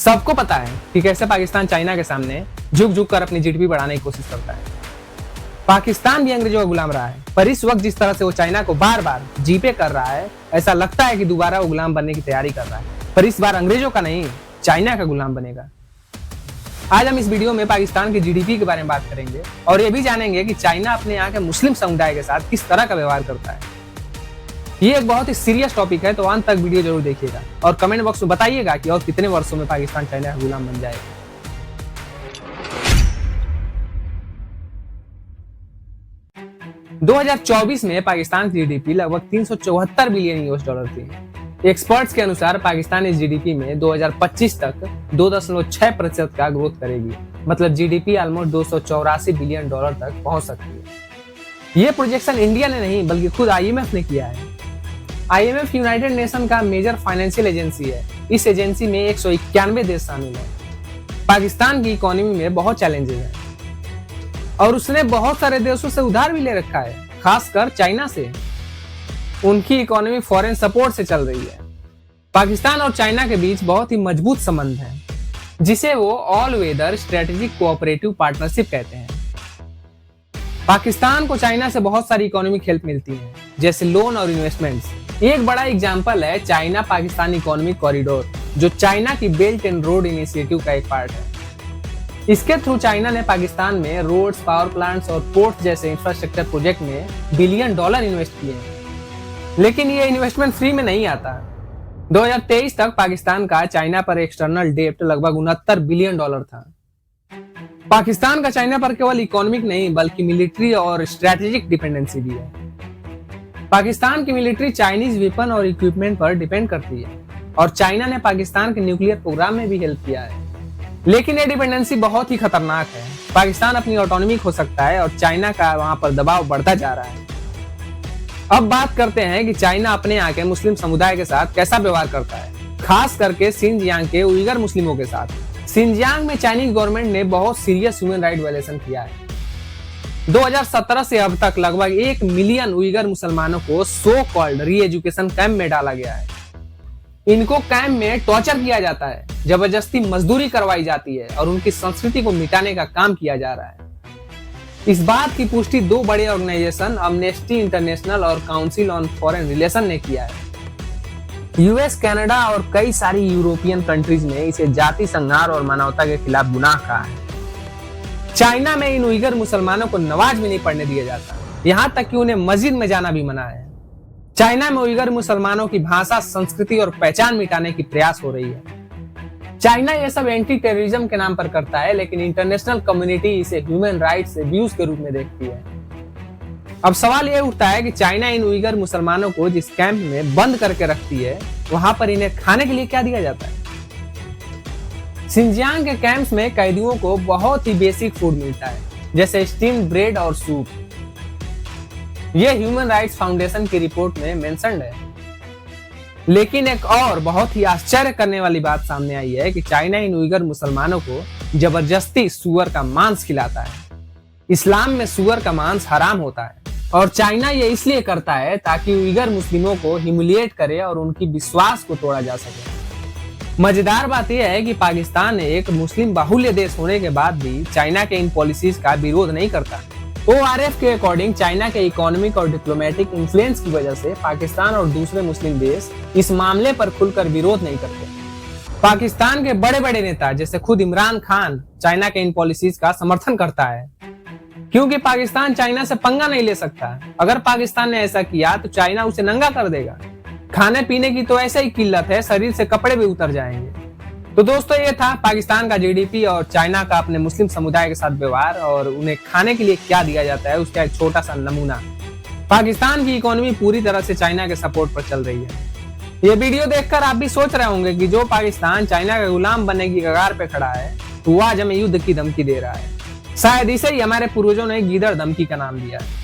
सबको पता है कि कैसे पाकिस्तान चाइना के सामने झुक झुक कर अपनी जीडीपी बढ़ाने की कोशिश करता है। पाकिस्तान भी अंग्रेजों का गुलाम रहा है, पर इस वक्त जिस तरह से वो चाइना को बार बार जीपे कर रहा है, ऐसा लगता है कि दोबारा वो गुलाम बनने की तैयारी कर रहा है, पर इस बार अंग्रेजों का नहीं, चाइना का गुलाम बनेगा। आज हम इस वीडियो में पाकिस्तान की जीडीपी के बारे में बात करेंगे और ये भी जानेंगे कि चाइना अपने यहाँ के मुस्लिम समुदाय के साथ किस तरह का व्यवहार करता है। ये एक बहुत ही सीरियस टॉपिक है, तो अंत तक वीडियो जरूर देखिएगा और कमेंट बॉक्स में बताइएगा कि और कितने वर्षों में पाकिस्तान चाइना का गुलाम बन जाएगा। $2024 में पाकिस्तान की जीडीपी लगभग 374 बिलियन यूएस डॉलर थी। एक्सपर्ट्स के अनुसार पाकिस्तान इस जीडीपी में 2025 तक 2.6% का ग्रोथ करेगी, मतलब जीडीपी ऑलमोस्ट 284 बिलियन डॉलर तक पहुंच सकती है। ये प्रोजेक्शन इंडिया ने नहीं बल्कि खुद आईएमएफ ने किया है। आईएमएफ यूनाइटेड नेशन का मेजर फाइनेंशियल एजेंसी है। इस एजेंसी में 191 देश शामिल है। पाकिस्तान की इकोनॉमी में बहुत चैलेंजेस हैं और उसने बहुत सारे देशों से उधार भी ले रखा है, खासकर चाइना से। उनकी इकोनॉमी फॉरेन सपोर्ट से चल रही है। पाकिस्तान और चाइना के बीच बहुत ही मजबूत संबंध है, जिसे वो all weather strategic cooperative partnership कहते हैं। पाकिस्तान को चाइना से बहुत सारी इकोनॉमिक हेल्प मिलती है, जैसे लोन और इन्वेस्टमेंट्स। एक बड़ा एग्जांपल है चाइना पाकिस्तान इकोनॉमिक कॉरिडोर, जो चाइना की बेल्ट एंड रोड इनिशिएटिव का एक पार्ट है। इसके थ्रू चाइना ने पाकिस्तान में रोड्स, पावर प्लांट्स और पोर्ट जैसे इंफ्रास्ट्रक्चर प्रोजेक्ट में बिलियन डॉलर इन्वेस्ट किए हैं। लेकिन ये इन्वेस्टमेंट फ्री में नहीं आता। 2023 तक पाकिस्तान का चाइना पर एक्सटर्नल डेब्ट लगभग 69 बिलियन डॉलर था। पाकिस्तान का चाइना पर केवल इकोनॉमिक नहीं बल्कि मिलिट्री और स्ट्रेटेजिक डिपेंडेंसी भी है। पाकिस्तान की मिलिट्री चाइनीज वेपन और इक्विपमेंट पर डिपेंड करती है और चाइना ने पाकिस्तान के न्यूक्लियर प्रोग्राम में भी हेल्प किया है। लेकिन ये डिपेंडेंसी बहुत ही खतरनाक है। पाकिस्तान अपनी ऑटोनॉमी खो सकता है और चाइना का वहां पर दबाव बढ़ता जा रहा है। अब बात करते हैं कि चाइना अपने यहाँ के मुस्लिम समुदाय के साथ कैसा व्यवहार करता है, खास करके सिंजियांग के उइगर मुस्लिमों के साथ। सिंजियांग में चाइनीज गवर्नमेंट ने बहुत सीरियस ह्यूमन राइट वायलेशन किया है। 2017 से अब तक लगभग 1 मिलियन उइगर मुसलमानों को सो कॉल्ड री एजुकेशन कैंप में डाला गया है। इनको कैंप में टॉर्चर किया जाता है, जबरदस्ती मजदूरी करवाई जाती है और उनकी संस्कृति को मिटाने का काम किया जा रहा है। इस बात की पुष्टि दो बड़े ऑर्गेनाइजेशन अमनेस्टी इंटरनेशनल और काउंसिल ऑन फॉरेन रिलेशन ने किया है। यूएस, कनाडा और कई सारी यूरोपियन कंट्रीज ने इसे जाति संहार और मानवता के खिलाफ गुनाह कहा है। चाइना में इन उइगर मुसलमानों को नमाज भी नहीं पढ़ने दिया जाता, यहाँ तक कि उन्हें मस्जिद में जाना भी मना है। चाइना में उइगर मुसलमानों की भाषा, संस्कृति और पहचान मिटाने की प्रयास हो रही है। चाइना ये सब एंटी टेररिज्म के नाम पर करता है, लेकिन इंटरनेशनल कम्युनिटी इसे ह्यूमन राइट्स अब्यूज के रूप में देखती है। अब सवाल यह उठता है कि चाइना इन उइगर मुसलमानों को जिस कैंप में बंद करके रखती है, वहां पर इन्हें खाने के लिए क्या दिया जाता है? सिंजियांग के कैंप्स में कैदियों को बहुत ही बेसिक फूड मिलता है, जैसे स्टीम्ड ब्रेड और सूप। यह ह्यूमन राइट्स फाउंडेशन की रिपोर्ट में मेंशन्ड है। लेकिन एक और बहुत ही आश्चर्य करने वाली बात सामने आई है कि चाइना इन उइगर मुसलमानों को जबरदस्ती सुअर का मांस खिलाता है। इस्लाम में सुअर का मांस हराम होता है और चाइना ये इसलिए करता है ताकि उइगर मुस्लिमों को ह्यूमिलिएट करे और उनकी विश्वास को तोड़ा जा सके। मजेदार बात यह है कि पाकिस्तान एक मुस्लिम बाहुल्य देश होने के बाद भी चाइना के इन पॉलिसीज का विरोध नहीं करता। ORF के अकॉर्डिंग चाइना के इकोनॉमिक और डिप्लोमेटिक इन्फ्लुएंस की वजह से पाकिस्तान और दूसरे मुस्लिम देश इस मामले पर खुलकर विरोध नहीं करते। पाकिस्तान के बड़े बड़े नेता जैसे खुद इमरान खान चाइना के इन पॉलिसीज का समर्थन करता है, क्योंकि पाकिस्तान चाइना से पंगा नहीं ले सकता। अगर पाकिस्तान ने ऐसा किया तो चाइना उसे नंगा कर देगा। खाने पीने की तो ऐसा ही किल्लत है, शरीर से कपड़े भी उतर जाएंगे। तो दोस्तों, ये था पाकिस्तान का जीडीपी और चाइना का अपने मुस्लिम समुदाय के साथ व्यवहार और उन्हें खाने के लिए क्या दिया जाता है, उसका एक छोटा सा नमूना। पाकिस्तान की इकोनॉमी पूरी तरह से चाइना के सपोर्ट पर चल रही है। ये वीडियो देखकर आप भी सोच रहे होंगे कि जो पाकिस्तान चाइना का गुलाम बनने की कगार पे खड़ा है, तो वो आज हमें युद्ध की धमकी दे रहा है। शायद इसे ही हमारे पूर्वजों ने गीदड़ धमकी का नाम दिया है।